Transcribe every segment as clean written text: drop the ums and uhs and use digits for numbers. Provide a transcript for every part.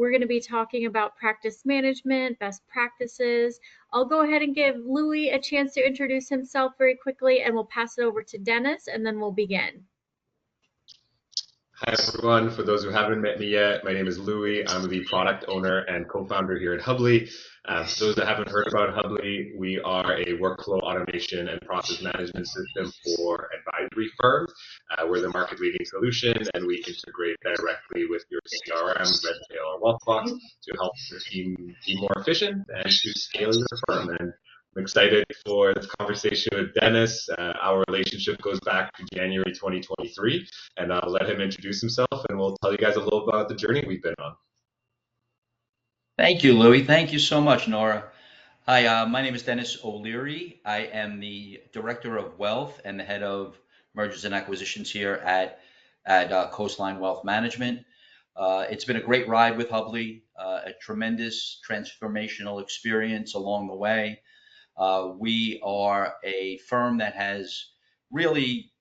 We're going to be talking about practice management, best practices. I'll go ahead and give Louis a chance to introduce himself very quickly, and we'll pass it over to Dennis, and then we'll begin. Hi, everyone. For those who haven't met me yet, my name is Louis. I'm the product owner and co-founder here at Hubly. For those that haven't heard about Hubly, we are a workflow automation and process management system for advisory firms. We're the market-leading solution, and we integrate directly with your CRM, Redtail, or Wealthbox to help your team be more efficient and to scale your firm. And I'm excited for this conversation with Denis. Our relationship goes back to January 2023, and I'll let him introduce himself, and we'll tell you guys a little about the journey we've been on. Thank you, Louis. Thank you so much, Nora. Hi, my name is Denis O'Leary. I am the Director of Wealth and the Head of Mergers and Acquisitions here at Coastline Wealth Management. It's been a great ride with Hubly, a tremendous transformational experience along the way. We are a firm that has really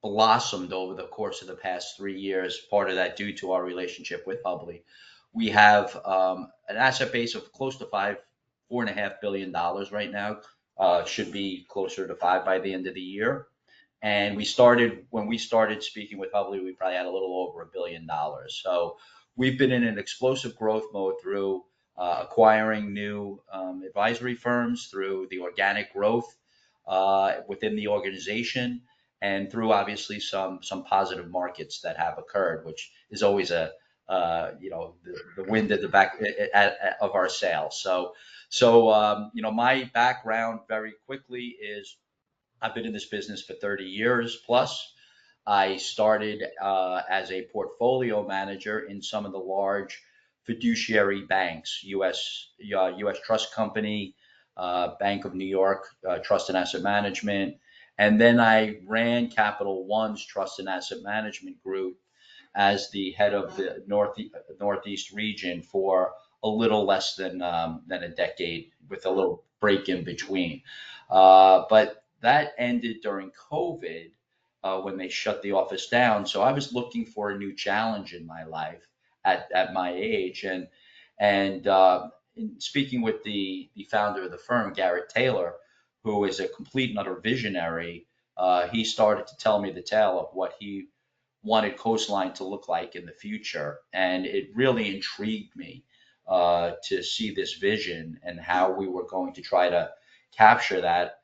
blossomed over the course of the past 3 years, part of that due to our relationship with Hubly. We have an asset base of close to $4.5 billion right now. Should be closer to $5 by the end of the year. And when we started speaking with Hubly, we probably had a little over $1 billion. So we've been in an explosive growth mode through acquiring new advisory firms, through the organic growth within the organization, and through obviously some positive markets that have occurred, which is always the wind at the back of our sails. So my background very quickly is I've been in this business for 30 years plus. I started as a portfolio manager in some of the large fiduciary banks, U.S. Trust Company, Bank of New York, Trust and Asset Management. And then I ran Capital One's Trust and Asset Management group as the head of the Northeast region for a little less than a decade, with a little break in between. But that ended during COVID when they shut the office down. So I was looking for a new challenge in my life at my age. And in speaking with the founder of the firm, Garrett Taylor, who is a complete and utter visionary, he started to tell me the tale of what he wanted Coastline to look like in the future. And it really intrigued me to see this vision and how we were going to try to capture that.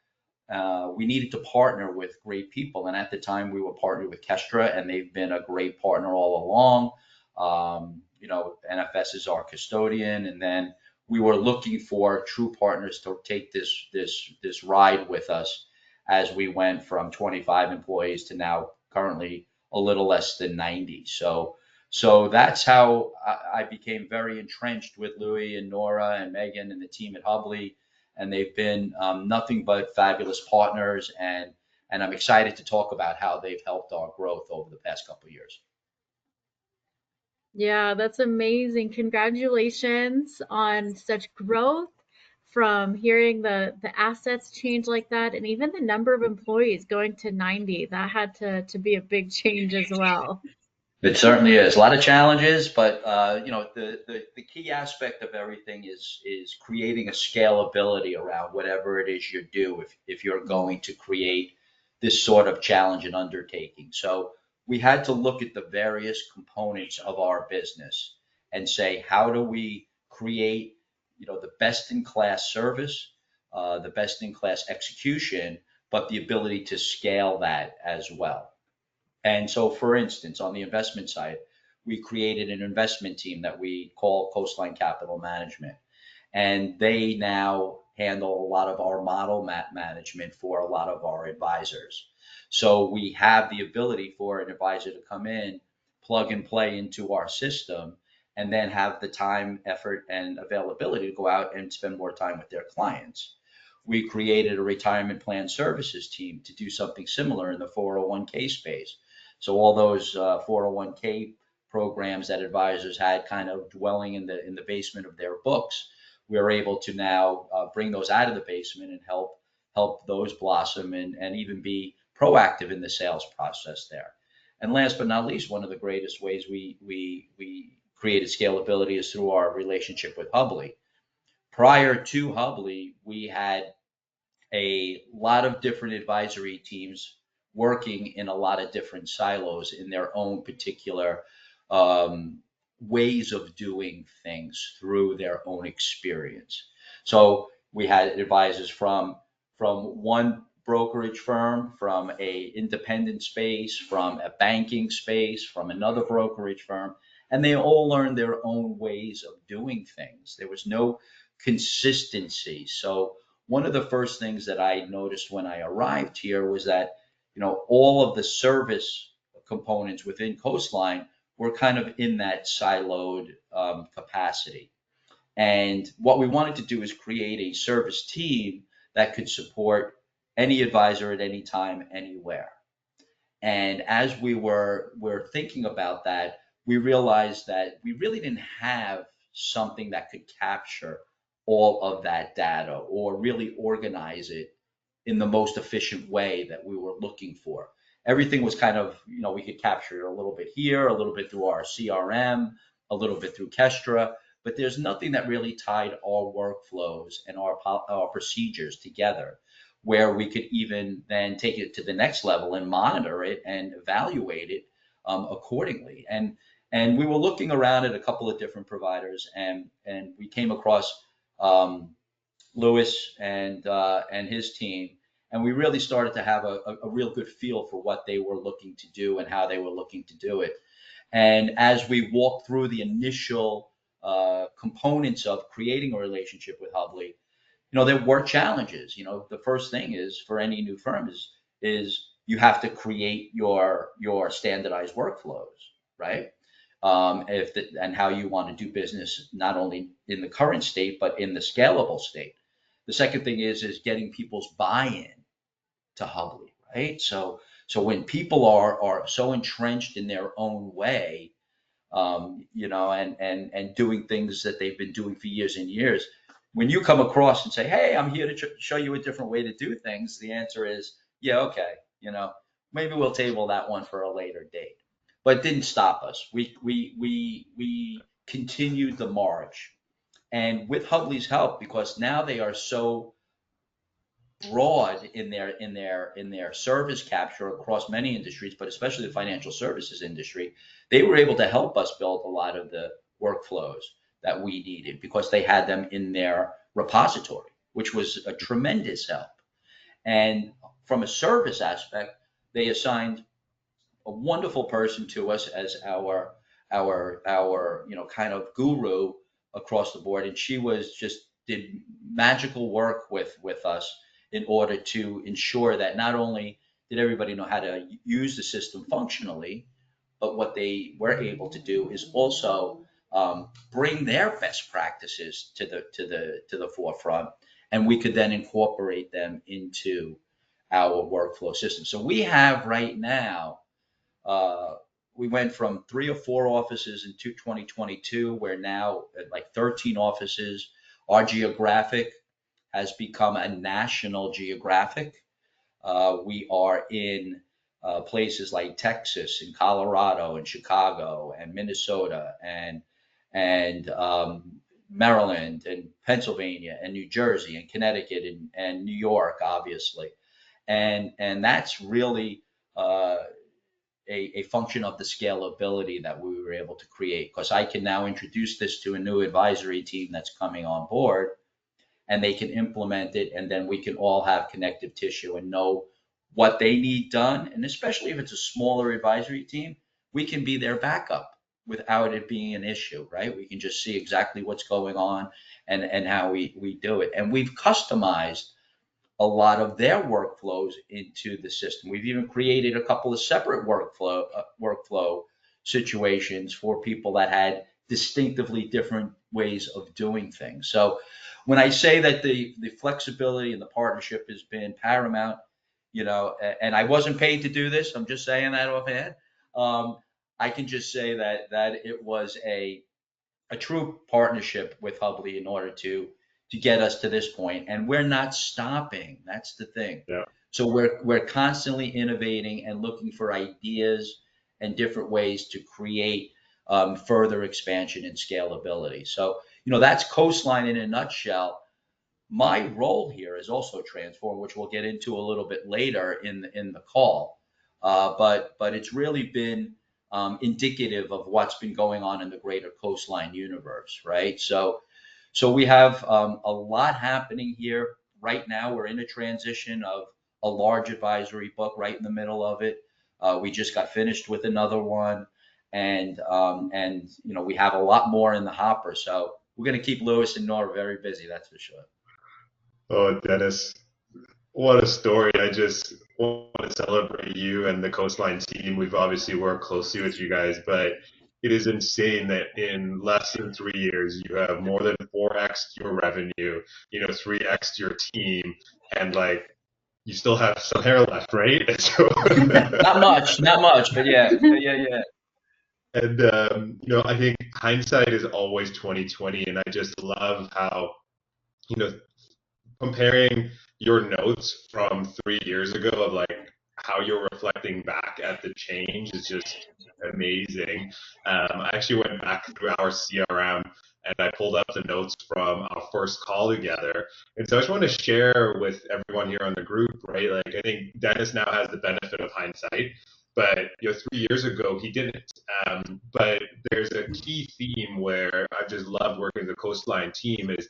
We needed to partner with great people. And at the time, we were partnered with Kestra, and they've been a great partner all along. NFS is our custodian. And then we were looking for true partners to take this ride with us as we went from 25 employees to now currently a little less than 90. So that's how I became very entrenched with Louis and Nora and Megan and the team at Hubly. And they've been nothing but fabulous partners. And I'm excited to talk about how they've helped our growth over the past couple of years. Yeah, that's amazing. Congratulations on such growth, from hearing the assets change like that, and even the number of employees going to 90. That had to be a big change as well. It certainly is. A lot of challenges, but the key aspect of everything is creating a scalability around whatever it is you do if you're going to create this sort of challenge and undertaking. So we had to look at the various components of our business and say, how do we create the best in class service, the best in class execution, but the ability to scale that as well. And so, for instance, on the investment side, we created an investment team that we call Coastline Capital Management. And they now handle a lot of our model management for a lot of our advisors. So we have the ability for an advisor to come in, plug and play into our system, and then have the time, effort, and availability to go out and spend more time with their clients. We created a retirement plan services team to do something similar in the 401k space. So all those 401k programs that advisors had kind of dwelling in the basement of their books, we are able to now bring those out of the basement and help those blossom and even be proactive in the sales process there. And last but not least, one of the greatest ways we created scalability is through our relationship with Hubley. Prior to Hubley, we had a lot of different advisory teams working in a lot of different silos in their own particular um, ways of doing things through their own experience. So we had advisors from one brokerage firm, from a independent space, from a banking space, from another brokerage firm, and they all learned their own ways of doing things. There was no consistency. So one of the first things that I noticed when I arrived here was that, all of the service components within Coastline were kind of in that siloed capacity. And what we wanted to do is create a service team that could support any advisor at any time, anywhere. And as we were thinking about that, we realized that we really didn't have something that could capture all of that data or really organize it in the most efficient way that we were looking for. Everything was kind of, we could capture it a little bit here, a little bit through our CRM, a little bit through Kestra, but there's nothing that really tied our workflows and our procedures together where we could even then take it to the next level and monitor it and evaluate it accordingly. And we were looking around at a couple of different providers, and we came across Lewis and his team, and we really started to have a real good feel for what they were looking to do and how they were looking to do it. And as we walked through the initial components of creating a relationship with Hubley, there were challenges. The first thing is for any new firm is you have to create your standardized workflows, right? And how you want to do business, not only in the current state, but in the scalable state. The second thing is getting people's buy-in to Hubley, right? So when people are so entrenched in their own way, and doing things that they've been doing for years and years, when you come across and say, "Hey, I'm here to show you a different way to do things," the answer is, "Yeah, okay, maybe we'll table that one for a later date." But it didn't stop us. We continued the march, and with Hubley's help, because now they are so broad in their service capture across many industries, but especially the financial services industry, they were able to help us build a lot of the workflows that we needed because they had them in their repository, which was a tremendous help. And from a service aspect, they assigned a wonderful person to us as our kind of guru across the board, and she was just did magical work with us in order to ensure that not only did everybody know how to use the system functionally, but what they were able to do is also bring their best practices to the forefront, and we could then incorporate them into our workflow system. So we have right now, we went from 3 or 4 offices in 2022. We're now at like 13 offices. Our geographic has become a national geographic. We are in places like Texas and Colorado and Chicago and Minnesota and Maryland and Pennsylvania and New Jersey and Connecticut and New York, obviously. And that's really a function of the scalability that we were able to create, because I can now introduce this to a new advisory team that's coming on board, and they can implement it, and then we can all have connective tissue and know what they need done. And especially if it's a smaller advisory team, we can be their backup without it being an issue, right? We can just see exactly what's going on and how we do it. And we've customized a lot of their workflows into the system. We've even created a couple of separate workflow situations for people that had distinctively different ways of doing things. So when I say that the flexibility and the partnership has been paramount, and I wasn't paid to do this, I'm just saying that offhand. I can just say that it was a true partnership with Hubley in order to get us to this point, and we're not stopping. That's the thing. Yeah. So we're constantly innovating and looking for ideas and different ways to create further expansion and scalability. So, that's Coastline in a nutshell. My role here is also transformed, which we'll get into a little bit later in the call. But it's really been indicative of what's been going on in the greater Coastline universe, right? So we have a lot happening here right now. We're in a transition of a large advisory book right in the middle of it. We just got finished with another one, and we have a lot more in the hopper. So we're going to keep Lewis and Nora very busy, that's for sure. Oh, Dennis, what a story. I just want to celebrate you and the Coastline team. We've obviously worked closely with you guys, but it is insane that in less than 3 years, you have more than 4x your revenue, 3x your team, and like you still have some hair left, right? And so, Not much, but yeah. and I think hindsight is always 2020, and I just love how, you know, comparing your notes from 3 years ago of like how you're reflecting back at the change is just amazing. I actually went back through our CRM and I pulled up the notes from our first call together. And so I just want to share with everyone here on the group, right? Like I think Dennis now has the benefit of hindsight, but 3 years ago he didn't. But there's a key theme where I've just loved working with the Coastline team is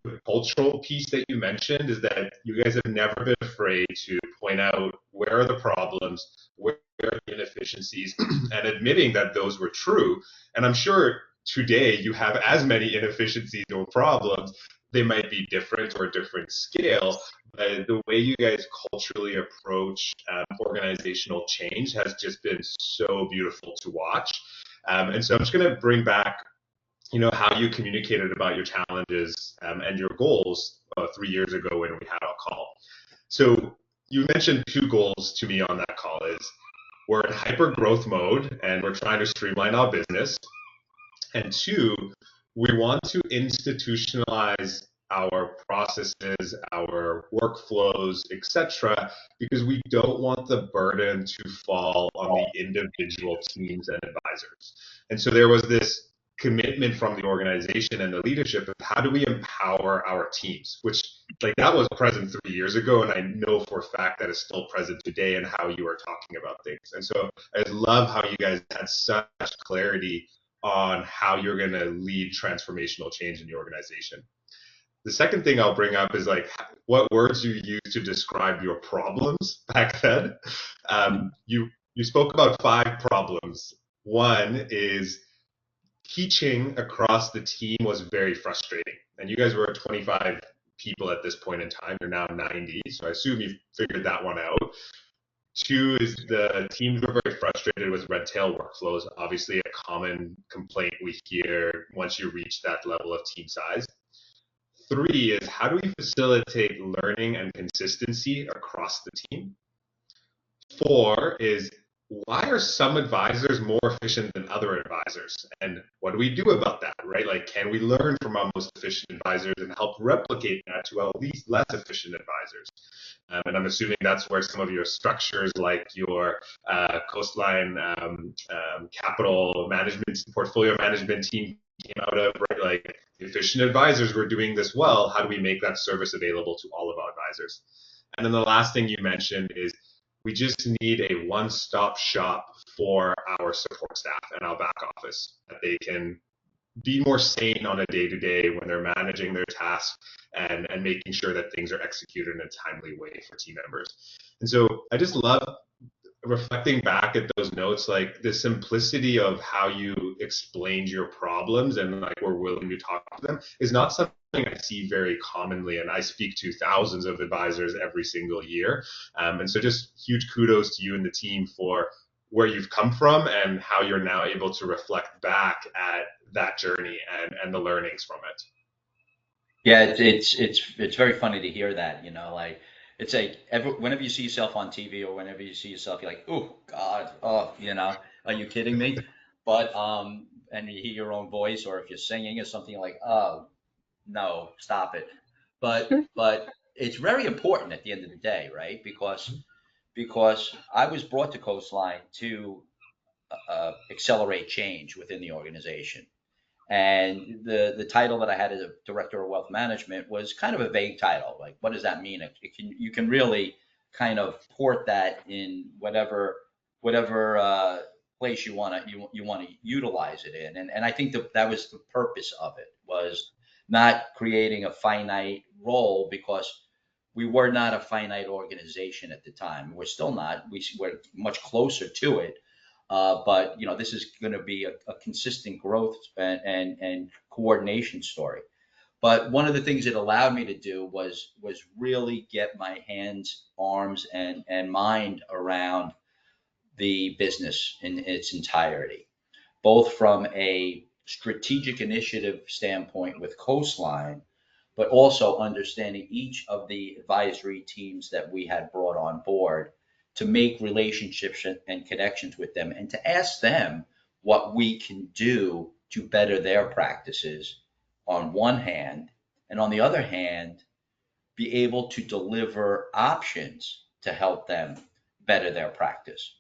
the cultural piece that you mentioned is that you guys have never been afraid to point out where are the problems, where are the inefficiencies, and admitting that those were true. And I'm sure today you have as many inefficiencies or problems. They might be different or different scale, but the way you guys culturally approach organizational change has just been so beautiful to watch. And so I'm just going to bring back how you communicated about your challenges and your goals 3 years ago when we had our call. So you mentioned two goals to me on that call is we're in hyper growth mode and we're trying to streamline our business. And two, we want to institutionalize our processes, our workflows, etc., because we don't want the burden to fall on the individual teams and advisors. And so there was this commitment from the organization and the leadership of how do we empower our teams, which like that was present 3 years ago, and I know for a fact that it's still present today and how you are talking about things. And so I love how you guys had such clarity on how you're going to lead transformational change in the organization. The second thing I'll bring up is like what words you use to describe your problems back then. You spoke about 5 problems. One is teaching across the team was very frustrating, and you guys were 25 people at this point in time. You're now 90, so I assume you figured that one out. 2 is the teams were very frustrated with red tail workflows, obviously a common complaint we hear once you reach that level of team size. 3 is how do we facilitate learning and consistency across the team? 4 is why are some advisors more efficient than other advisors? And what do we do about that, right? Like, can we learn from our most efficient advisors and help replicate that to our least less efficient advisors? And I'm assuming that's where some of your structures, like your Coastline capital management, portfolio management team came out of, right? Like, efficient advisors were doing this well. How do we make that service available to all of our advisors? And then the last thing you mentioned is we just need a one-stop shop for our support staff and our back office, that they can be more sane on a day-to-day when they're managing their tasks and making sure that things are executed in a timely way for team members. And so I just love reflecting back at those notes, like the simplicity of how you explained your problems and like we're willing to talk to them is not something I see very commonly. And I speak to thousands of advisors every single year. And so just huge kudos to you and the team for where you've come from and how you're now able to reflect back at that journey and the learnings from it. Yeah, it's very funny to hear that, like it's like whenever you see yourself on TV or whenever you see yourself, you're like, oh God, oh, are you kidding me? But and you hear your own voice, or if you're singing or something, you're like, oh no, stop it. But it's very important at the end of the day, right? Because I was brought to Coastline to accelerate change within the organization. And the title that I had as a director of wealth management was kind of a vague title. Like, what does that mean? You can really kind of port that in whatever place you want to utilize it in. And I think that was the purpose of it, was not creating a finite role, because we were not a finite organization at the time. We're still not. We're much closer to it. But this is going to be a consistent growth and coordination story. But one of the things it allowed me to do was really get my hands, arms, and mind around the business in its entirety, both from a strategic initiative standpoint with Coastline, but also understanding each of the advisory teams that we had brought on board, to make relationships and connections with them, and to ask them what we can do to better their practices on one hand, and on the other hand, be able to deliver options to help them better their practice.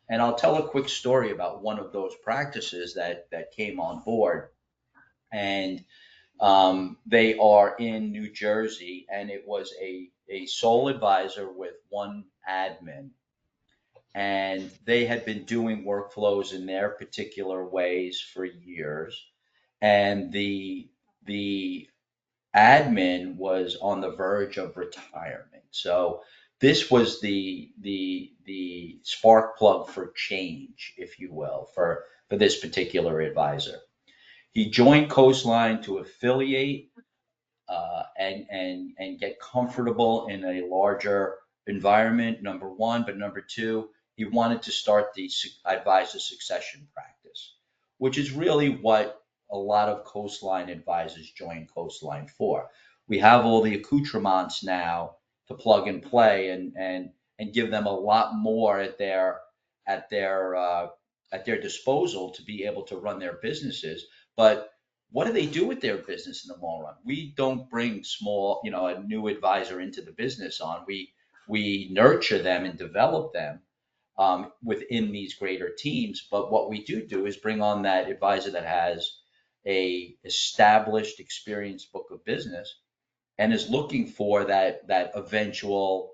And I'll tell a quick story about one of those practices that came on board. And they are in New Jersey, and it was a sole advisor with one admin. And they had been doing workflows in their particular ways for years. And the admin was on the verge of retirement. So this was the spark plug for change, if you will, for this particular advisor. He joined Coastline to affiliate, and get comfortable in a larger environment, number one. But number two, he wanted to start the advisor succession practice, which is really what a lot of Coastline advisors join Coastline for. We have all the accoutrements now to plug and play, and give them a lot more at their at their disposal to be able to run their businesses. But what do they do with their business in the long run? We don't bring a new advisor into the business on. We nurture them and develop them within these greater teams. But what we do is bring on that advisor that has a established, experienced book of business, and is looking for that eventual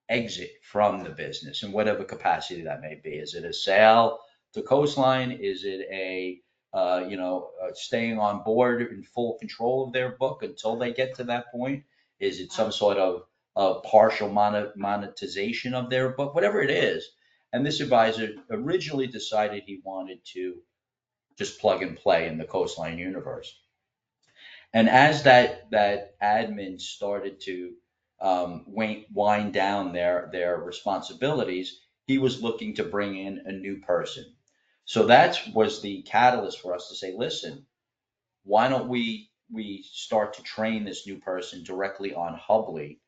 exit from the business in whatever capacity that may be. Is it a sale to Coastline? Is it staying on board in full control of their book until they get to that point? Is it some sort of partial monetization of their book? Whatever it is. And this advisor originally decided he wanted to just plug and play in the Coastline universe. And as that admin started to wind down their responsibilities, he was looking to bring in a new person. So that was the catalyst for us to say, listen, why don't we start to train this new person directly on Hubly?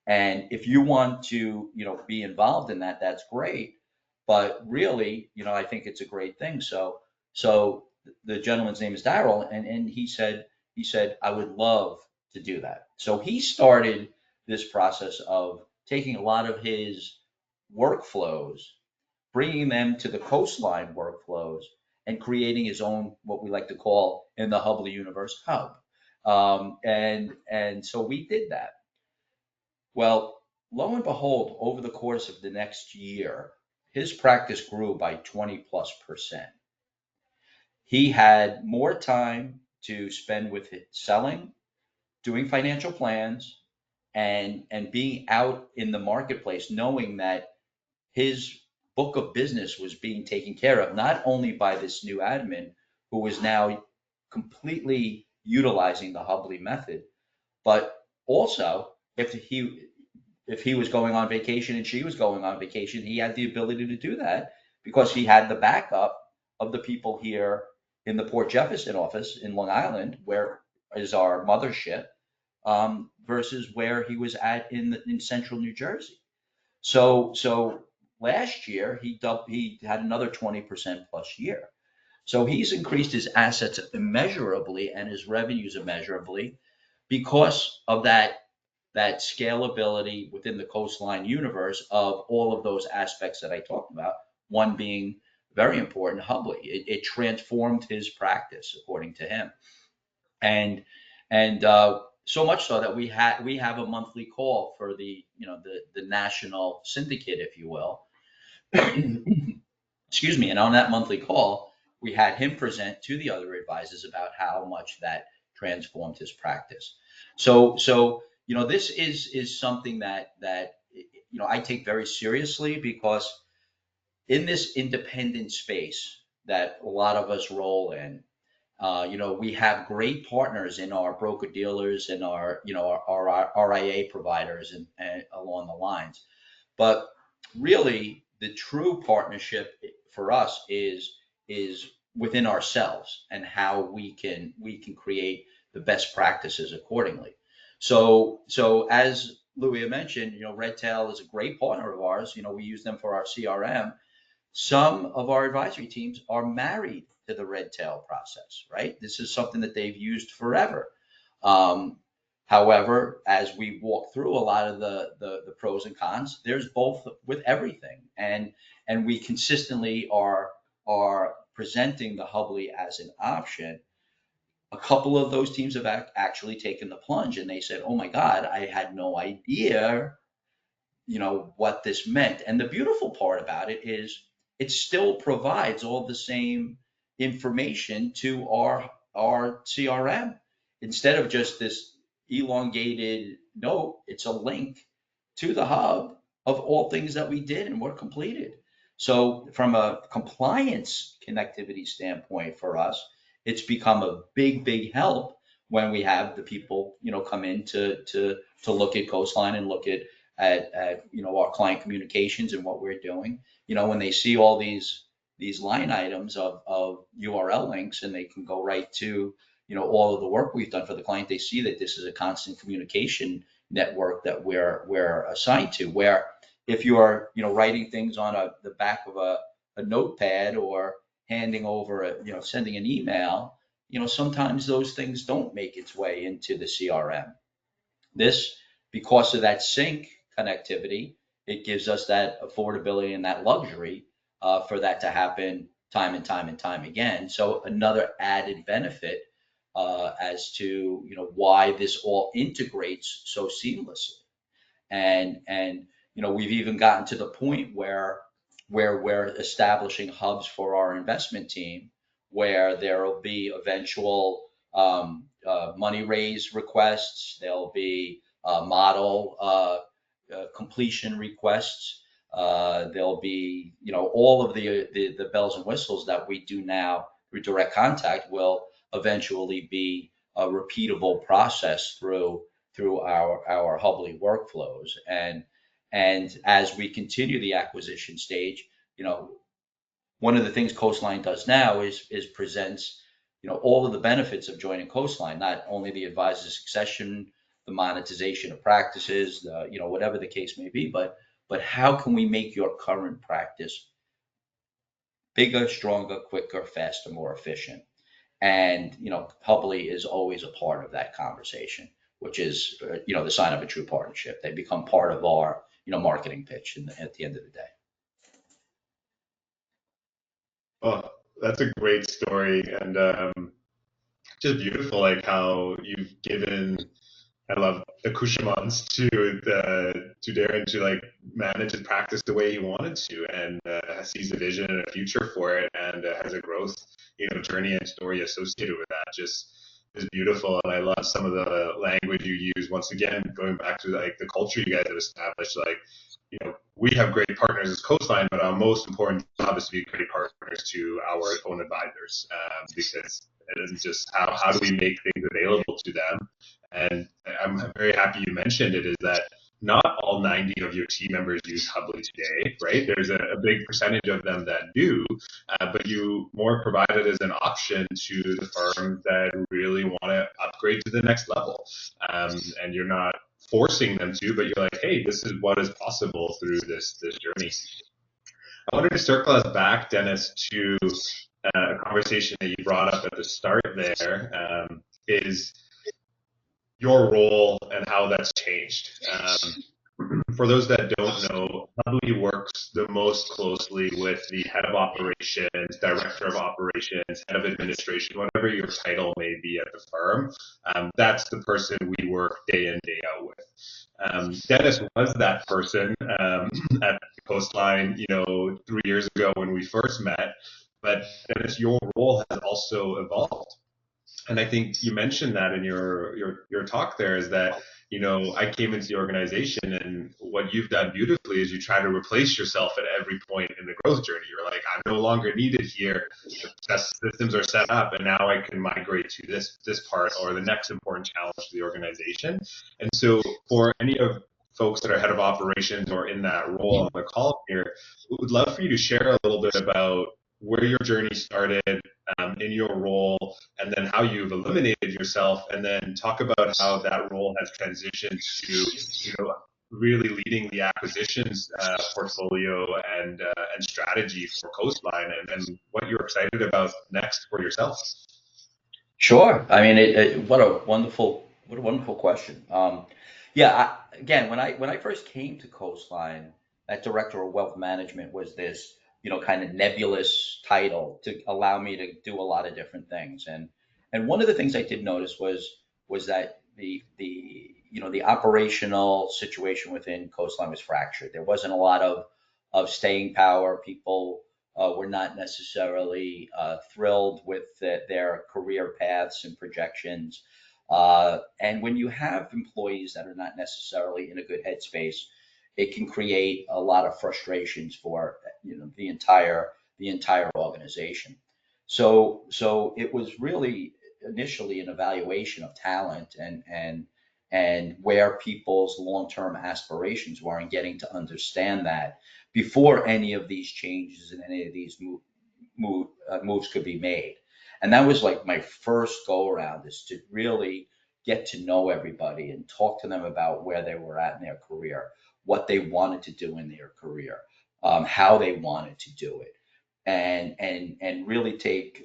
And if you want to, be involved in that, that's great. But really, I think it's a great thing. So the gentleman's name is Daryl, and he said, I would love to do that. So he started this process of taking a lot of his workflows, bringing them to the Coastline workflows, and creating his own, what we like to call in the Hubly universe, hub. And so we did that. Well, lo and behold, over the course of the next year, his practice grew by 20+%. He had more time to spend with it, selling, doing financial plans, and being out in the marketplace, knowing that his book of business was being taken care of, not only by this new admin who was now completely utilizing the Hubly method, but also if he was going on vacation and she was going on vacation, he had the ability to do that because he had the backup of the people here in the Port Jefferson office in Long Island, where is our mothership, versus where he was at in central New Jersey. So last year he had another 20% plus year. So he's increased his assets immeasurably and his revenues immeasurably because of that scalability within the Coastline universe of all of those aspects that I talked about. One being very important, Hubley. It transformed his practice, according to him. And so much so that we have a monthly call for the national syndicate, if you will. Excuse me. And on that monthly call, we had him present to the other advisors about how much that transformed his practice. So this is something that I take very seriously, because in this independent space that a lot of us roll in, we have great partners in our broker dealers and our RIA providers and along the lines. But really, the true partnership for us is within ourselves, and how we can create the best practices accordingly. So as Louis mentioned, Redtail is a great partner of ours. We use them for our CRM. Some of our advisory teams are married to the Redtail process, right? This is something that they've used forever. However, as we walk through a lot of the pros and cons, there's both with everything, and we consistently are presenting the Hubley as an option. A couple of those teams have actually taken the plunge, and they said, "Oh my God, I had no idea, what this meant." And the beautiful part about it is it still provides all the same information to our CRM. Instead of just this elongated note, it's a link to the hub of all things that we did and were completed. So from a compliance connectivity standpoint for us, it's become a big help when we have the people, come in to look at Coastline and look at our client communications and what we're doing. When they see all these line items of URL links, and they can go right to all of the work we've done for the client, they see that this is a constant communication network that we're assigned to. Where if you are writing things on the back of a notepad, or handing over sending an email, sometimes those things don't make its way into the CRM. This, because of that sync connectivity, it gives us that affordability and that luxury for that to happen time and time again. So another added benefit as to why this all integrates so seamlessly. And we've even gotten to the point where we're establishing hubs for our investment team, where there will be eventual money raise requests. There'll be model completion requests. There'll be all of the bells and whistles that we do now through direct contact will eventually be a repeatable process through our Hubley workflows. And as we continue the acquisition stage, one of the things Coastline does now is presents all of the benefits of joining Coastline, not only the advisor succession, the monetization of practices, whatever the case may be, but how can we make your current practice bigger, stronger, quicker, faster, more efficient? And Hubley is always a part of that conversation, which is the sign of a true partnership. They become part of our marketing pitch at the end of the day. Oh, that's a great story, and just beautiful, like how you've given, I love accouchements to Darren to like manage and practice the way he wanted to, and sees a vision and a future for it, and has a growth journey and story associated with that. Just is beautiful, and I love some of the language you use. Once again, going back to like the culture you guys have established, like we have great partners as Coastline, but our most important job is to be great partners to our own advisors, because it isn't just how do we make things available to them. And I'm very happy you mentioned it, is that not all 90 of your team members use Hubley today, right? There's a big percentage of them that do, but you more provide it as an option to the firms that really want to upgrade to the next level. And you're not forcing them to, but you're like, hey, this is what is possible through this journey. I wanted to circle us back, Dennis, to a conversation that you brought up at the start there, is your role and how that's changed. for those that don't know, Hubbly works the most closely with the head of operations, director of operations, head of administration, whatever your title may be at the firm. That's the person we work day in, day out with. Denis was that person at Coastline, 3 years ago when we first met. But Denis, your role has also evolved. And I think you mentioned that in your talk there is that, I came into the organization and what you've done beautifully is you try to replace yourself at every point in the growth journey. You're like, I'm no longer needed here. The systems are set up and now I can migrate to this part or the next important challenge to the organization. And so for any of folks that are head of operations or in that role on the call here, we would love for you to share a little bit about where your journey started in your role, and then how you've eliminated yourself, and then talk about how that role has transitioned to, really leading the acquisitions portfolio and strategy for Coastline, and what you're excited about next for yourself. Sure. I mean, what a wonderful question. Again, when I first came to Coastline, that director of wealth management was this, kind of nebulous title to allow me to do a lot of different things. And one of the things I did notice was that the operational situation within Coastline was fractured. There wasn't a lot of staying power. People were not necessarily thrilled with their career paths and projections. And when you have employees that are not necessarily in a good headspace, it can create a lot of frustrations for the entire organization. So it was really initially an evaluation of talent and where people's long-term aspirations were, and getting to understand that before any of these changes and any of these moves could be made. And that was like my first go around, is to really get to know everybody and talk to them about where they were at in their career, what they wanted to do in their career, how they wanted to do it, and really take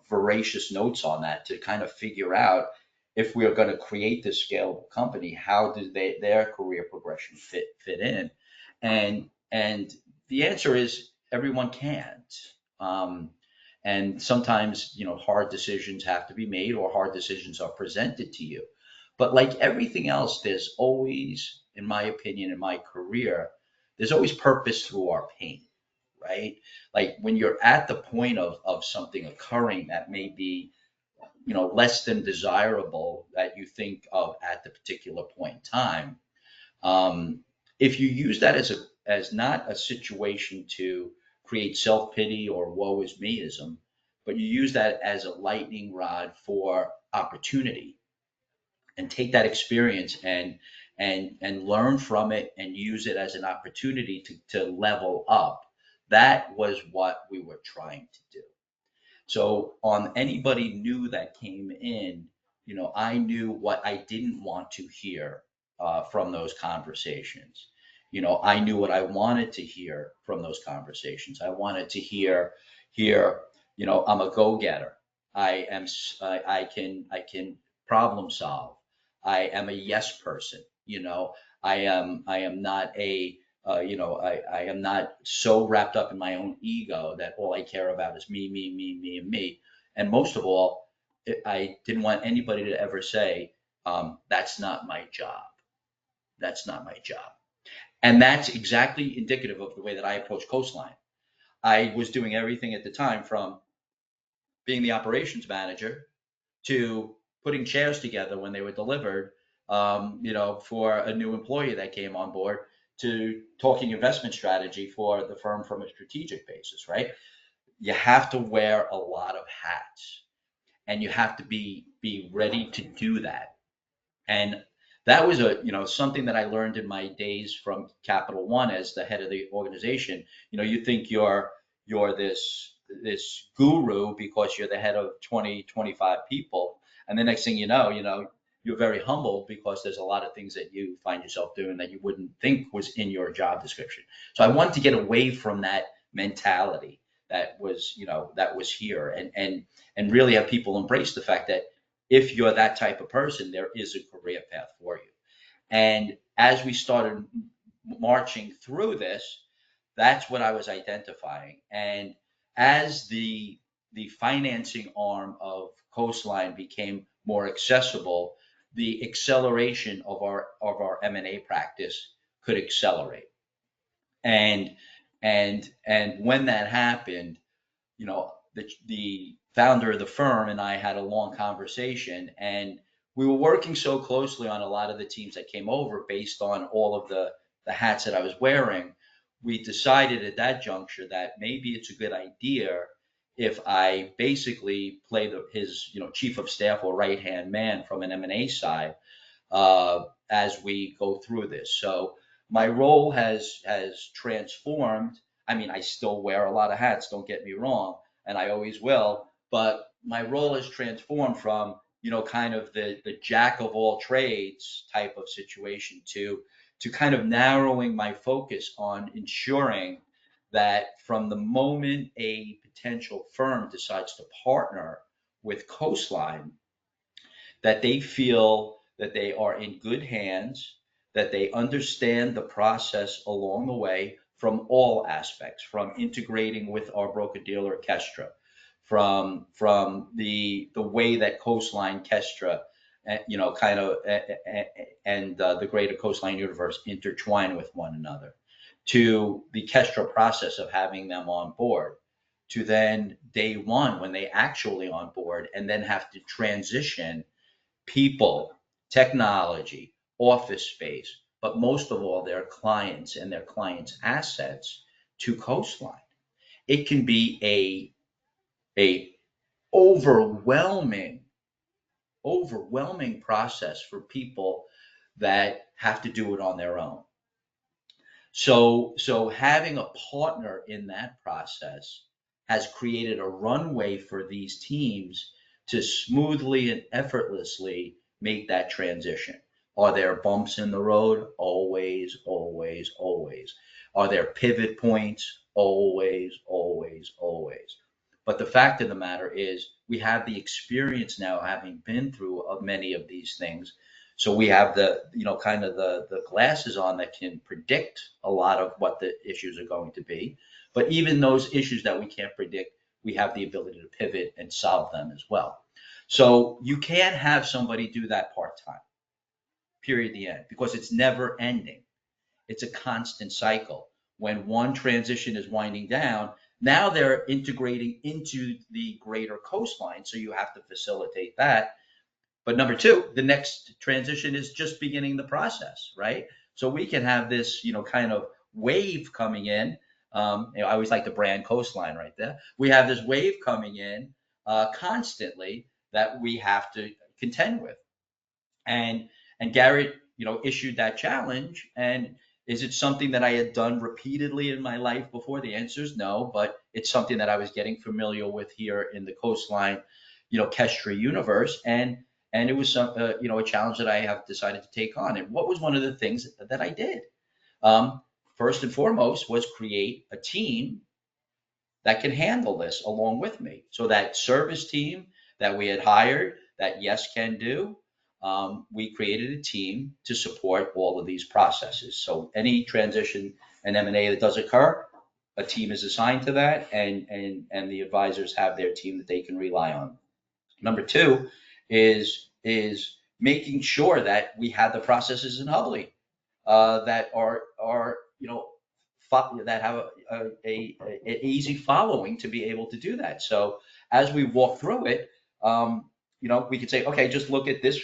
voracious notes on that to kind of figure out, if we are going to create this scalable company, how do their career progression fit in? And the answer is everyone can't. And sometimes, hard decisions have to be made, or hard decisions are presented to you. But like everything else, there's always, in my opinion, in my career, there's always purpose through our pain, right? Like when you're at the point of something occurring that may be, less than desirable that you think of at the particular point in time. If you use that as not a situation to create self-pity or woe is meism, but you use that as a lightning rod for opportunity, and take that experience and learn from it and use it as an opportunity to level up. That was what we were trying to do. So on anybody new that came in, I knew what I didn't want to hear from those conversations. I knew what I wanted to hear from those conversations. I wanted to hear, I'm a go-getter. I can problem solve. I am a yes person. I am not I am not so wrapped up in my own ego that all I care about is me, me, me, me, and me. And most of all, I didn't want anybody to ever say, that's not my job. That's not my job. And that's exactly indicative of the way that I approach Coastline. I was doing everything at the time, from being the operations manager to putting chairs together when they were delivered, for a new employee that came on board, to talking investment strategy for the firm from a strategic basis, right? You have to wear a lot of hats, and you have to be ready to do that. And that was something that I learned in my days from Capital One as the head of the organization. You think you're this guru because you're the head of 20, 25 people. And the next thing you're very humbled because there's a lot of things that you find yourself doing that you wouldn't think was in your job description. So I wanted to get away from that mentality that was here, and really have people embrace the fact that if you're that type of person, there is a career path for you. And as we started marching through this, that's what I was identifying. And as the financing arm of Coastline became more accessible, the acceleration of our M&A practice could accelerate. And and when that happened, the founder of the firm and I had a long conversation, and we were working so closely on a lot of the teams that came over based on all of the hats that I was wearing. We decided at that juncture that maybe it's a good idea if I basically play his chief of staff or right hand man from an M&A side as we go through this. So my role has transformed. I mean, I still wear a lot of hats, don't get me wrong, and I always will, but my role has transformed from, kind of the jack of all trades type of situation to kind of narrowing my focus on ensuring that from the moment a potential firm decides to partner with Coastline, that they feel that they are in good hands, that they understand the process along the way from all aspects, from integrating with our broker-dealer Kestra, from the way that Coastline Kestra, kind of, and the greater Coastline universe intertwine with one another, to the Kestra process of having them on board, to then day one when they actually on board and then have to transition people, technology, office space, but most of all, their clients and their clients' assets to Coastline. It can be a overwhelming process for people that have to do it on their own. So having a partner in that process has created a runway for these teams to smoothly and effortlessly make that transition. Are there bumps in the road? Always, always, always. Are there pivot points? Always, always, always. But the fact of the matter is, we have the experience now, having been through many of these things. So we have kind of the glasses on that can predict a lot of what the issues are going to be. But even those issues that we can't predict, we have the ability to pivot and solve them as well. So you can't have somebody do that part-time, period, the end, because it's never ending. It's a constant cycle. When one transition is winding down, now they're integrating into the greater Coastline, so you have to facilitate that. But number two, the next transition is just beginning the process, right? So we can have this, kind of wave coming in. I always like the brand Coastline right there. We have this wave coming in constantly that we have to contend with. And Garrett, issued that challenge. And is it something that I had done repeatedly in my life before? The answer is no, but it's something that I was getting familiar with here in the Coastline, Kestra universe. And it was a challenge that I have decided to take on. And what was one of the things that I did? First and foremost was create a team that can handle this along with me. So that service team that we had hired, that Yes Can Do, we created a team to support all of these processes. So any transition and M&A that does occur, a team is assigned to that, and the advisors have their team that they can rely on. Number two is making sure that we have the processes in Hubley that are that have an easy following to be able to do that. So as we walk through it, we could say, okay, just look at this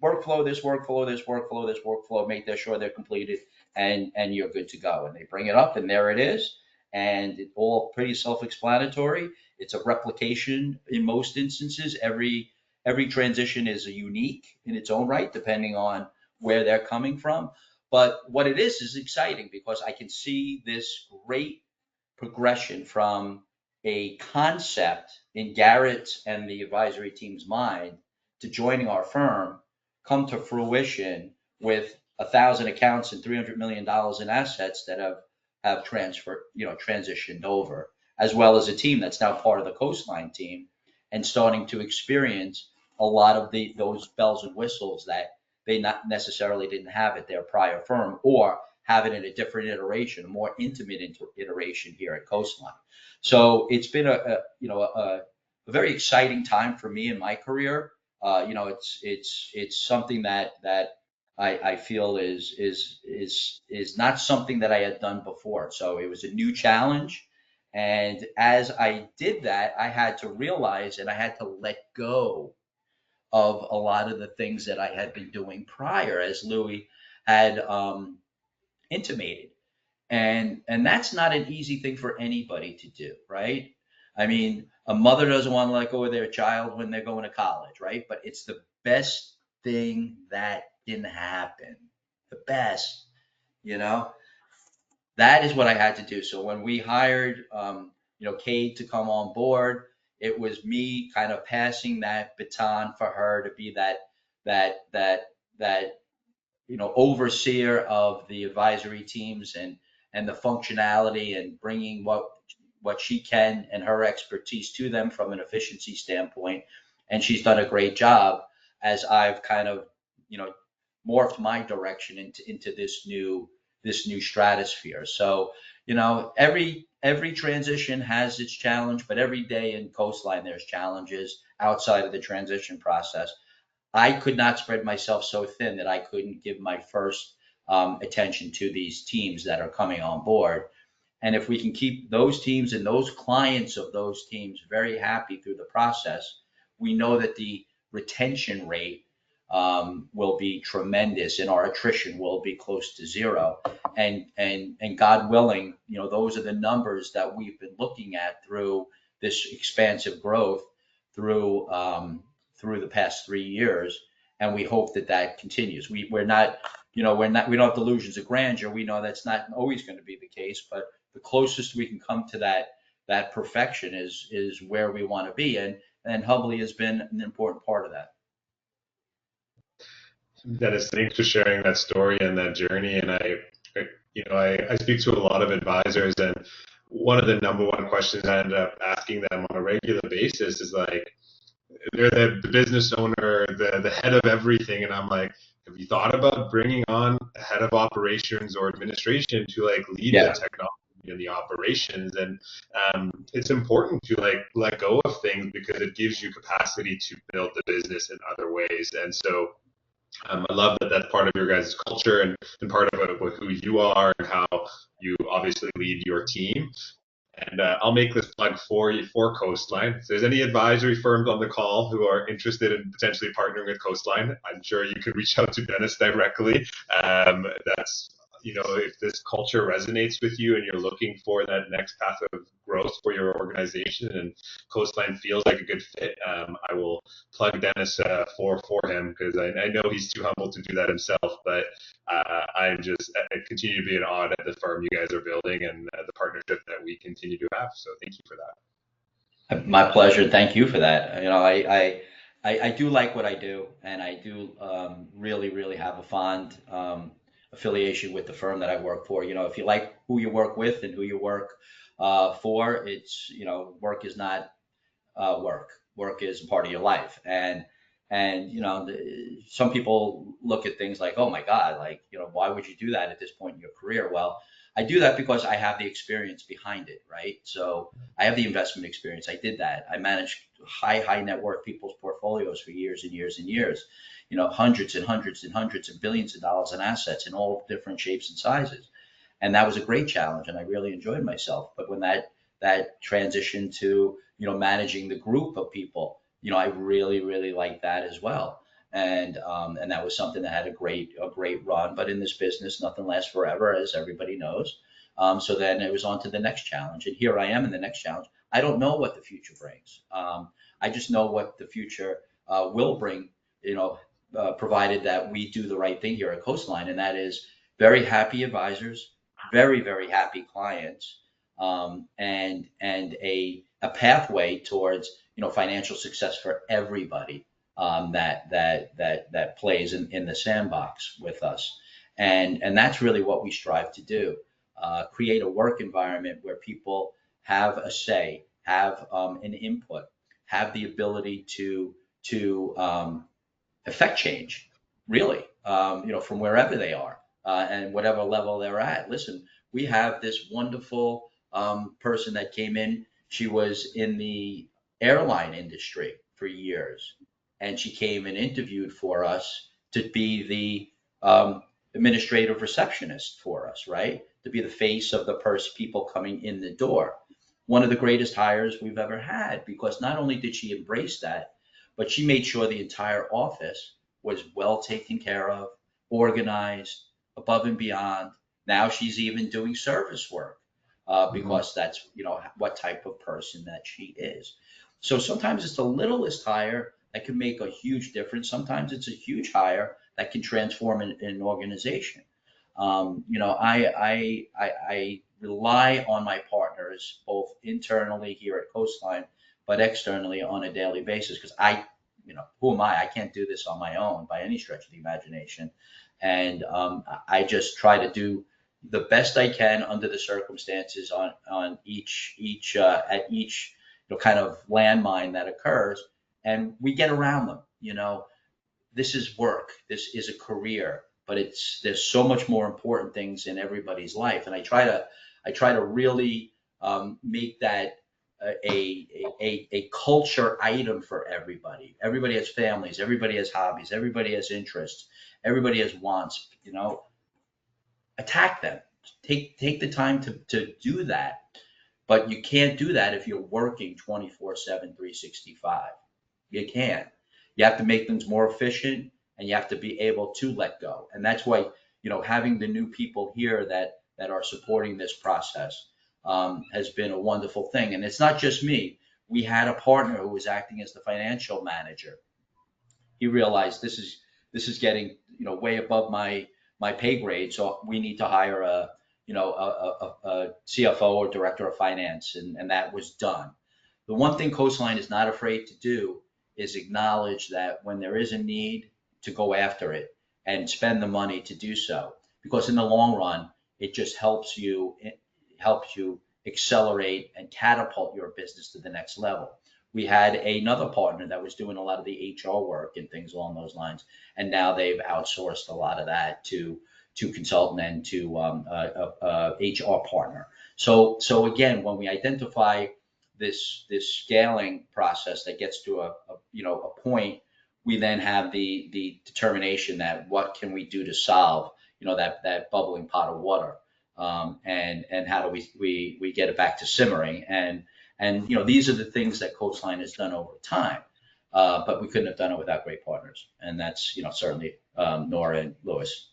workflow, this workflow, this workflow, this workflow, make sure they're completed, and you're good to go. And they bring it up, and there it is, and it's all pretty self-explanatory. It's a replication in most instances. Every transition is unique in its own right, depending on where they're coming from. But what it is exciting, because I can see this great progression from a concept in Garrett's and the advisory team's mind to joining our firm come to fruition with 1,000 accounts and $300 million in assets that have transferred, transitioned over, as well as a team that's now part of the Coastline team and starting to experience a lot of those bells and whistles they not necessarily didn't have at their prior firm, or have it in a different iteration, a more intimate iteration here at Coastline. So it's been a very exciting time for me in my career. It's something that I feel is not something that I had done before. So it was a new challenge. And as I did that, I had to realize and I had to let go of a lot of the things that I had been doing prior, as Louis had intimated. And that's not an easy thing for anybody to do, right? I mean, a mother doesn't want to let go of their child when they're going to college, right? But it's the best thing that can happen. The best, you know? That is what I had to do. So when we hired, Kate to come on board, it was me kind of passing that baton for her to be that, that, that overseer of the advisory teams and the functionality and bringing what she can and her expertise to them from an efficiency standpoint. And she's done a great job as I've kind of, morphed my direction into this new stratosphere. So, every transition has its challenge, but every day in Coastline there's challenges outside of the transition process. I could not spread myself so thin that I couldn't give my first attention to these teams that are coming on board. And if we can keep those teams and those clients of those teams very happy through the process, we know that the retention rate will be tremendous and our attrition will be close to zero. And God willing, those are the numbers that we've been looking at through this expansive growth through the past 3 years, and we hope that continues. We're not, we don't have delusions of grandeur. We know that's not always going to be the case, but the closest we can come to that perfection is where we want to be, and Hubley has been an important part of that. Dennis, thanks for sharing that story and that journey. And I speak to a lot of advisors, and one of the number one questions I end up asking them on a regular basis is like, they're the business owner, the head of everything, and I'm like, have you thought about bringing on a head of operations or administration to like lead the technology and the operations? And it's important to like let go of things because it gives you capacity to build the business in other ways. And so I love that that's part of your guys' culture and part of who you are and how you obviously lead your team. And I'll make this plug for you for Coastline. If there's any advisory firms on the call who are interested in potentially partnering with Coastline, I'm sure you could reach out to Dennis directly. That's, if this culture resonates with you and you're looking for that next path of growth for your organization and Coastline feels like a good fit, I will plug Dennis for him because I know he's too humble to do that himself, but I continue to be in awe at the firm you guys are building and the partnership that we continue to have. So thank you for that. My pleasure. Thank you for that. I do like what I do, and I do really, really have a fond affiliation with the firm that I work for. If you like who you work with and who you work for, it's, work is not work. Work is a part of your life. And some people look at things like, oh my God, like, why would you do that at this point in your career? Well, I do that because I have the experience behind it, right? So I have the investment experience. I did that. I managed high net worth people's portfolios for years and years and years, hundreds and hundreds and hundreds of billions of dollars in assets in all different shapes and sizes. And that was a great challenge and I really enjoyed myself. But when that transitioned to, managing the group of people, I really, really liked that as well. And that was something that had a great run. But in this business, nothing lasts forever, as everybody knows. So then it was on to the next challenge. And here I am in the next challenge. I don't know what the future brings. I just know what the future will bring, provided that we do the right thing here at Coastline. And that is very happy advisors, very, very happy clients, and a pathway towards financial success for everybody that plays in the sandbox with us, and that's really what we strive to do. Create a work environment where people have a say, have an input, have the ability to affect change, really, from wherever they are and whatever level they're at. Listen, we have this wonderful person that came in. She was in the airline industry for years, and she came and interviewed for us to be the administrative receptionist for us, right? To be the face of the people coming in the door. One of the greatest hires we've ever had, because not only did she embrace that, but she made sure the entire office was well taken care of, organized, above and beyond. Now she's even doing service work Mm-hmm. because that's what type of person that she is. So sometimes it's the littlest hire that can make a huge difference. Sometimes it's a huge hire that can transform an organization. I rely on my partners both internally here at Coastline, but externally on a daily basis because who am I? I can't do this on my own by any stretch of the imagination. And I just try to do the best I can under the circumstances on each at each kind of landmine that occurs, and we get around them. This is work. This is a career, but there's so much more important things in everybody's life, and I try to really make that a culture item for everybody. Everybody has families. Everybody has hobbies. Everybody has interests. Everybody has wants. Attack them. Take the time to do that. But you can't do that if you're working 24/7, 365. You can't. You have to make things more efficient and you have to be able to let go. And that's why, having the new people here that are supporting this process has been a wonderful thing. And it's not just me. We had a partner who was acting as the financial manager. He realized this is getting way above my pay grade, so we need to hire a CFO or director of finance, and that was done. The one thing Coastline is not afraid to do is acknowledge that when there is a need, to go after it and spend the money to do so, because in the long run it just helps you accelerate and catapult your business to the next level. We had another partner that was doing a lot of the HR work and things along those lines, and now they've outsourced a lot of that to consultant and to HR partner. So again, when we identify this scaling process that gets to a point, we then have the determination that what can we do to solve that bubbling pot of water, and how do we get it back to simmering, and these are the things that Coastline has done over time, but we couldn't have done it without great partners, and that's certainly Nora and Lewis.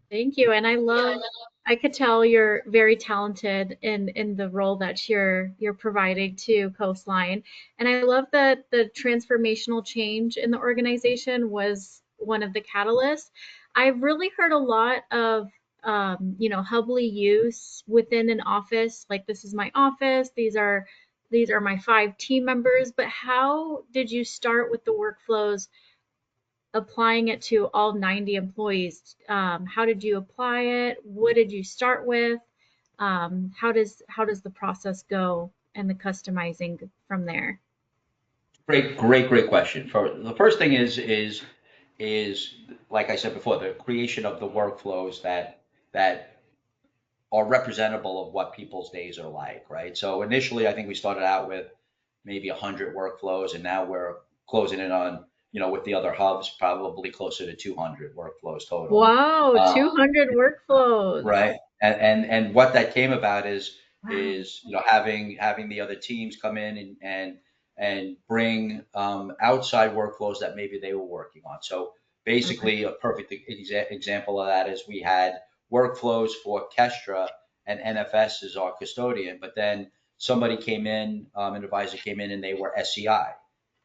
Thank you. And I could tell you're very talented in the role that you're providing to Coastline. And I love that the transformational change in the organization was one of the catalysts. I've really heard a lot of Hubly use within an office, like this is my office, these are my 5 team members, but how did you start with the workflows applying it to all 90 employees? How did you apply it? What did you start with? How does the process go and the customizing from there? Great question. For the first thing is like I said before, the creation of the workflows that are representable of what people's days are like, right? So initially, I think we started out with maybe 100 workflows, and now we're closing in on, with the other hubs, probably closer to 200 workflows total. Wow, Uh, 200 workflows. right. And what that came about is Wow. is having the other teams come in and bring outside workflows that maybe they were working on. So Okay. basically, a perfect example of that is we had workflows for Kestra, and NFS is our custodian, but then somebody came in, an advisor came in, and they were SCI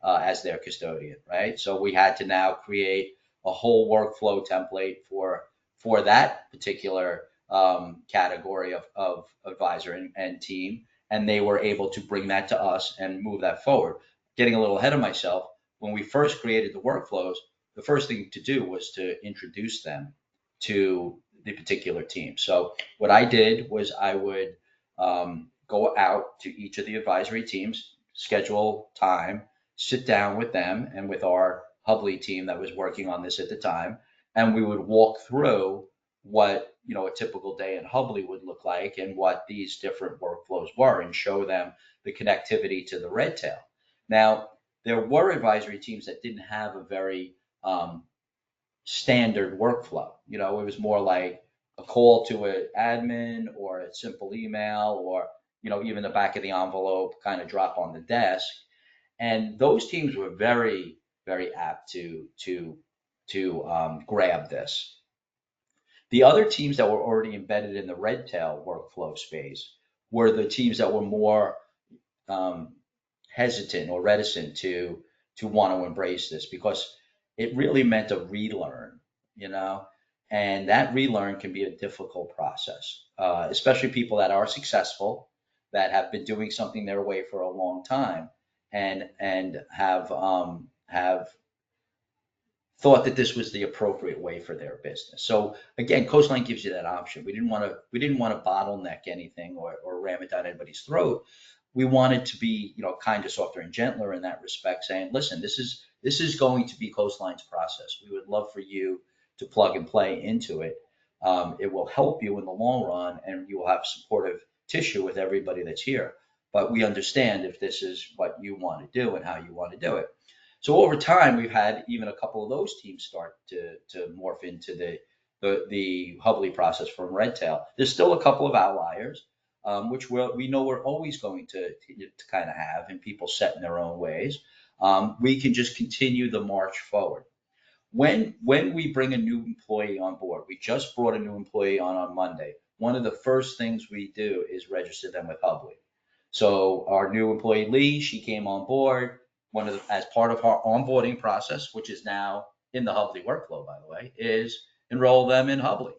as their custodian, right? So we had to now create a whole workflow template for that particular category of advisor and team, and they were able to bring that to us and move that forward. Getting a little ahead of myself, when we first created the workflows, the first thing to do was to introduce them to the particular team. So what I did was I would go out to each of the advisory teams, schedule time, sit down with them and with our Hubley team that was working on this at the time, and we would walk through what a typical day in Hubley would look like and what these different workflows were, and show them the connectivity to the red tail. Now, there were advisory teams that didn't have a very standard workflow. It was more like a call to an admin or a simple email, or even the back of the envelope kind of drop on the desk. And those teams were very, very apt to grab this. The other teams that were already embedded in the red tail workflow space were the teams that were more um, hesitant or reticent to want to embrace this, because it really meant a relearn, you know, and that relearn can be a difficult process, especially people that are successful, that have been doing something their way for a long time, and have thought that this was the appropriate way for their business. So again, Coastline gives you that option. We didn't want to bottleneck anything, or ram it down anybody's throat. We wanted to be, kind of softer and gentler in that respect, saying, listen, this is going to be Coastline's process. We would love for you to plug and play into it. It will help you in the long run, and you will have supportive tissue with everybody that's here. But we understand if this is what you want to do and how you want to do it. So over time, we've had even a couple of those teams start to morph into the Hubley process from Redtail. There's still a couple of outliers, which we know we're always going to kind of have, and people set in their own ways. We can just continue the march forward. When we bring a new employee on board, we just brought a new employee on Monday. One of the first things we do is register them with Hubley. So our new employee Lee, she came on board. As part of our onboarding process, which is now in the Hubley workflow, by the way, is enroll them in Hubley,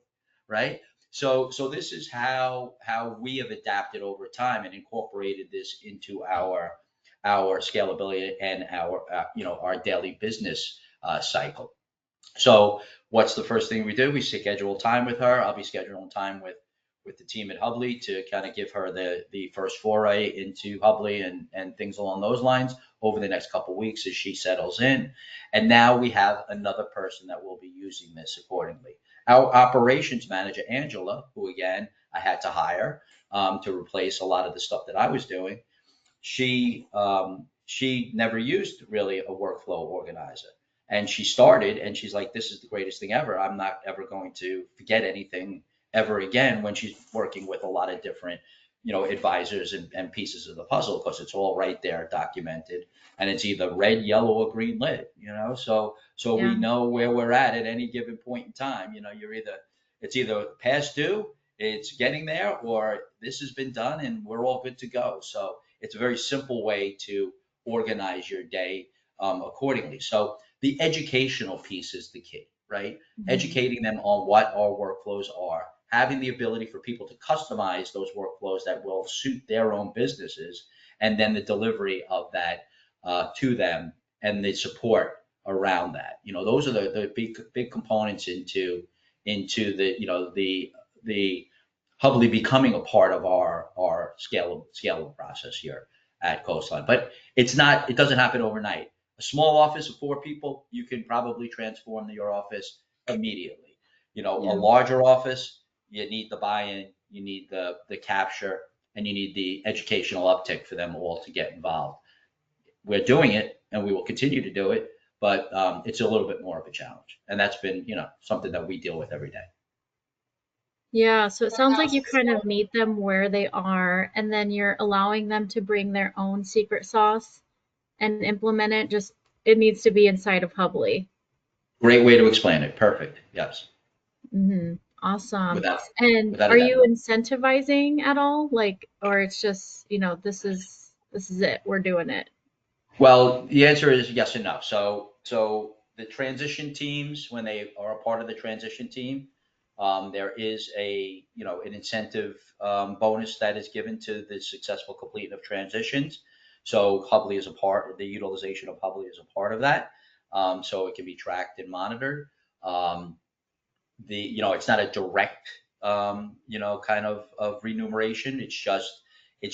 right? So this is how we have adapted over time and incorporated this into our scalability and our daily business cycle. So what's the first thing we do? We schedule time with her. I'll be scheduling time with the team at Hubley to kind of give her the first foray into Hubley and things along those lines over the next couple of weeks as she settles in. And now we have another person that will be using this accordingly. Our operations manager, Angela, who again I had to hire to replace a lot of the stuff that I was doing, she never used really a workflow organizer. And she started, and she's like, this is the greatest thing ever. I'm not ever going to forget anything ever again, when she's working with a lot of different, advisors and pieces of the puzzle, because it's all right there documented, and it's either red, yellow, or green lit, so we Yeah. know where we're at any given point in time. It's either past due, it's getting there, or this has been done and we're all good to go. So it's a very simple way to organize your day accordingly. So the educational piece is the key, right? Mhm. Educating them on what our workflows are, having the ability for people to customize those workflows that will suit their own businesses, and then the delivery of that to them, and the support around that. Those are the big components into the Hubbly becoming a part of our scalable process here at Coastline. But it doesn't happen overnight. A small office of 4 people, you can probably transform your office immediately. A Yeah. larger office, you need the buy-in, you need the capture, and you need the educational uptick for them all to get involved. We're doing it, and we will continue to do it, but it's a little bit more of a challenge, and that's been something that we deal with every day. Yeah, so it sounds like you kind of meet them where they are, and then you're allowing them to bring their own secret sauce and implement it. Just it needs to be inside of Hubbly. Great way to explain it. Perfect. Yes. Awesome. Without And without a are doubt. you incentivizing at all? Like, or it's just, this is it. We're doing it. Well, the answer is yes and no. So the transition teams, when they are a part of the transition team, there is an incentive bonus that is given to the successful completion of transitions. So Hubbly is a part. The utilization of Hubbly is a part of that. So it can be tracked and monitored. Um, it's not a direct kind of remuneration. It's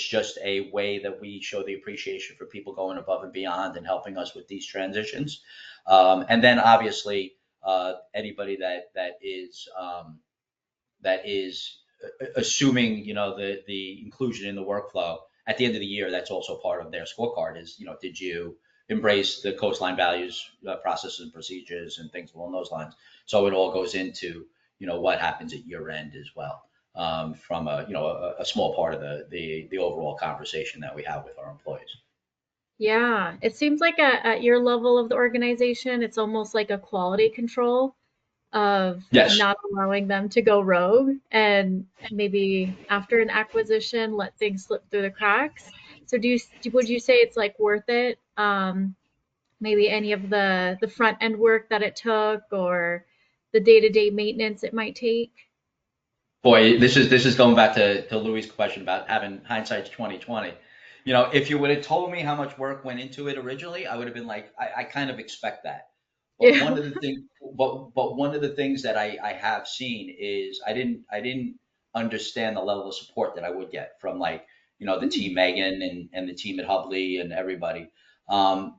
just a way that we show the appreciation for people going above and beyond and helping us with these transitions. And then obviously anybody that is assuming, the inclusion in the workflow at the end of the year, that's also part of their scorecard is, did you embrace the Coastline values, processes and procedures and things along those lines. So it all goes into, what happens at year end as well, from a small part of the overall conversation that we have with our employees. Yeah, it seems like at your level of the organization, it's almost like a quality control of Yes. not allowing them to go rogue and maybe after an acquisition let things slip through the cracks. So would you say it's like worth it? Maybe any of the front end work that it took or the day-to-day maintenance it might take? Boy, this is going back to Louis' question about having hindsight's 2020. If you would have told me how much work went into it originally, I would have been like, I kind of expect that. But Yeah. one of the things, but one of the things that I have seen is I didn't understand the level of support that I would get from, like, the team Megan and the team at Hubley and everybody,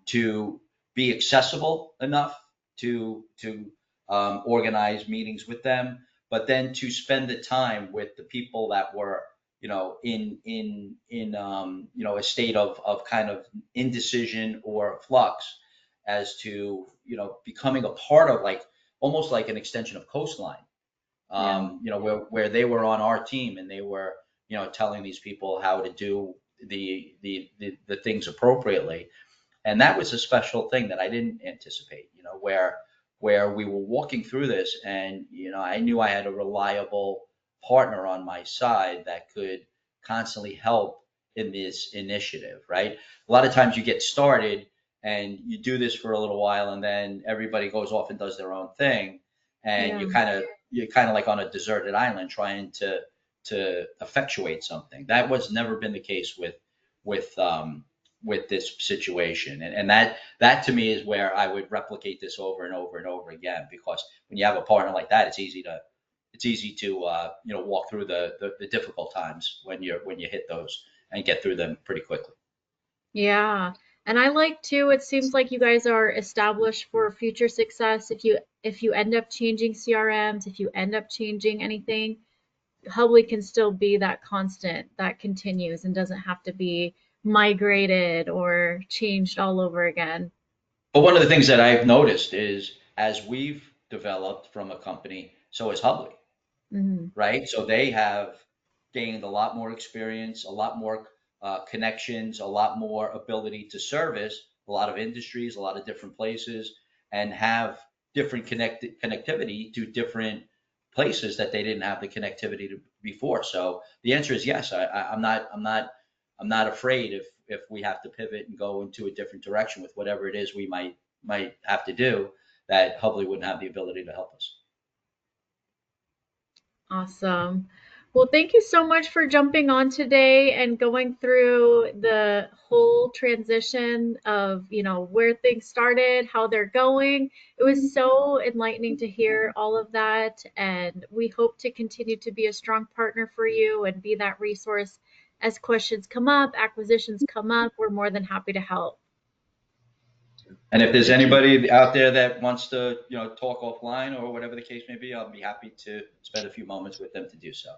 to be accessible enough to organize meetings with them, but then to spend the time with the people that were, in a state of kind of indecision or flux as to, becoming a part of, like, almost like an extension of Coastline, Yeah. where they were on our team and they were, telling these people how to do the things appropriately. And that was a special thing that I didn't anticipate, where we were walking through this and, I knew I had a reliable partner on my side that could constantly help in this initiative, right? A lot of times you get started and you do this for a little while and then everybody goes off and does their own thing. And Yeah. you're kind of like on a deserted island trying to effectuate something. That was never been the case with with this situation. And that to me is where I would replicate this over and over and over again, because when you have a partner like that, it's easy to walk through the difficult times when you hit those and get through them pretty quickly. Yeah. And I like too, it seems like you guys are established for future success. If you end up changing CRMs, if you end up changing anything, Hubly can still be that constant that continues and doesn't have to be migrated or changed all over again. But one of the things that I've noticed is as we've developed from a company, so has Hubley, Hmm. right? So they have gained a lot more experience, a lot more connections, a lot more ability to service a lot of industries, a lot of different places, and have different connectivity to different places that they didn't have the connectivity to before. So the answer is yes. I'm not afraid if we have to pivot and go into a different direction with whatever it is we might have to do, that Hubley wouldn't have the ability to help us. Awesome. Well, thank you so much for jumping on today and going through the whole transition of, where things started, how they're going. It was so enlightening to hear all of that, and we hope to continue to be a strong partner for you and be that resource as questions come up, acquisitions come up. We're more than happy to help. And if there's anybody out there that wants to, talk offline or whatever the case may be, I'll be happy to spend a few moments with them to do so.